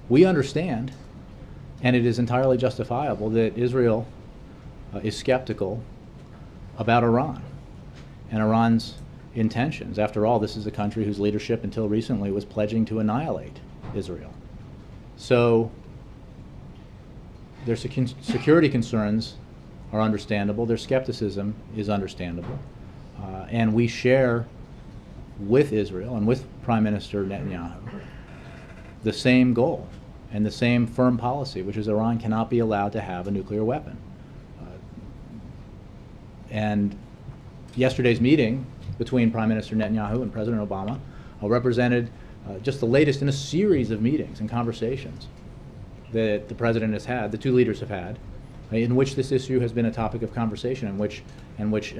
We understand, and it is entirely justifiable, that Israel is skeptical about Iran and Iran's intentions. After all, this is a country whose leadership until recently was pledging to annihilate Israel. So their security concerns are understandable, their skepticism is understandable, and we share with Israel and with Prime Minister Netanyahu the same goal and the same firm policy, which is Iran cannot be allowed to have a nuclear weapon. And yesterday's meeting between Prime Minister Netanyahu and President Obama represented just the latest in a series of meetings and conversations that the President has had, the two leaders have had, in which this issue has been a topic of conversation, in which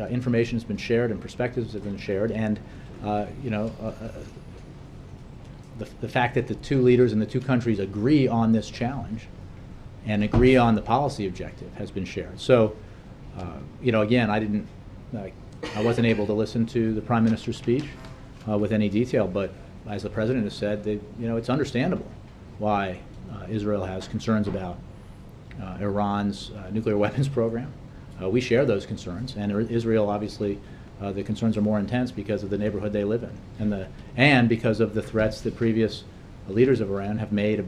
information has been shared and perspectives have been shared, and the fact that the two leaders in the two countries agree on this challenge and agree on the policy objective has been shared. So, again, I wasn't able to listen to the Prime Minister's speech with any detail, but as the President has said, that it's understandable why Israel has concerns about Iran's nuclear weapons program. We share those concerns, and Israel obviously the concerns are more intense because of the neighborhood they live in, and because of the threats that previous leaders of Iran have made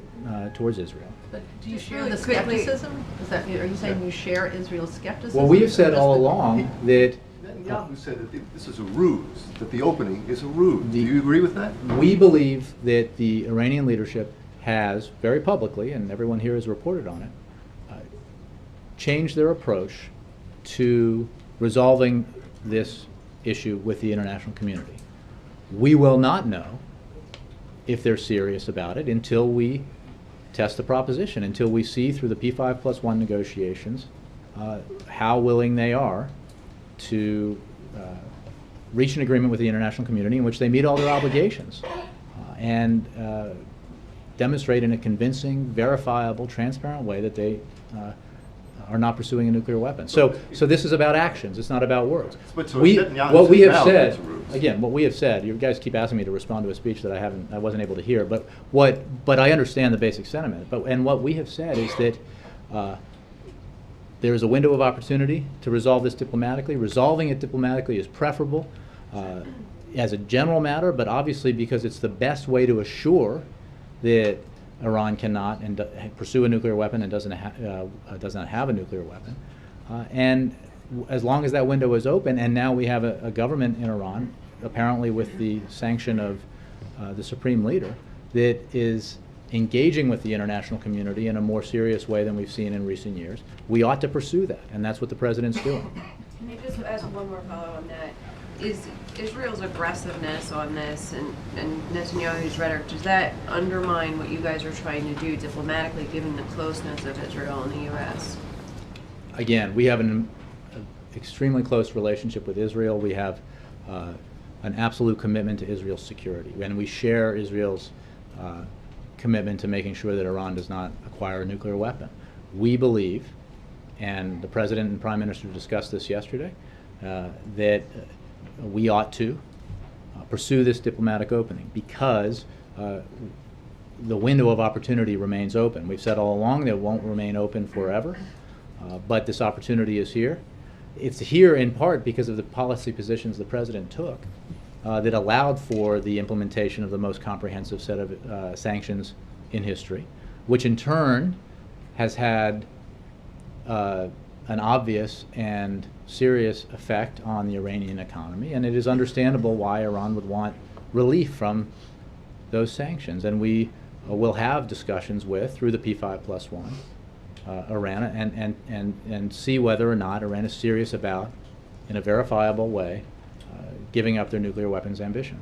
towards Israel. But do you share the skepticism? Are you saying you share Israel's skepticism? Well, we have said all along that Netanyahu said that this is a ruse, that the opening is a ruse. Do you agree with that? We believe that the Iranian leadership has, very publicly, and everyone here has reported on it, changed their approach to resolving this issue with the international community. We will not know if they're serious about it until we test the proposition, until we see through the P5+1 negotiations how willing they are to reach an agreement with the international community in which they meet all their obligations and demonstrate in a convincing, verifiable, transparent way that they are not pursuing a nuclear weapon. So this is about actions. It's not about words. What we have said, again, what we have said. You guys keep asking me to respond to a speech that I wasn't able to hear. But I understand the basic sentiment. And what we have said is that there is a window of opportunity to resolve this diplomatically. Resolving it diplomatically is preferable as a general matter, but obviously because it's the best way to assure that Iran cannot pursue a nuclear weapon and does not have a nuclear weapon. And as long as that window is open, and now we have a government in Iran, apparently with the sanction of the supreme leader, that is engaging with the international community in a more serious way than we've seen in recent years, we ought to pursue that, and that's what the President's doing. Can you just ask one more follow on that? Is Israel's aggressiveness on this and Netanyahu's rhetoric, does that undermine what you guys are trying to do diplomatically, given the closeness of Israel and the U.S.? Again, we have an extremely close relationship with Israel. We have an absolute commitment to Israel's security, and we share Israel's commitment to making sure that Iran does not acquire a nuclear weapon. We believe, and the President and Prime Minister discussed this yesterday, that we ought to pursue this diplomatic opening because the window of opportunity remains open. We've said all along that it won't remain open forever, but this opportunity is here. It's here in part because of the policy positions the President took that allowed for the implementation of the most comprehensive set of sanctions in history, which in turn has had an obvious and serious effect on the Iranian economy, and it is understandable why Iran would want relief from those sanctions. And we will have discussions with, through the P5+1, Iran, and see whether or not Iran is serious about, in a verifiable way, giving up their nuclear weapons ambitions.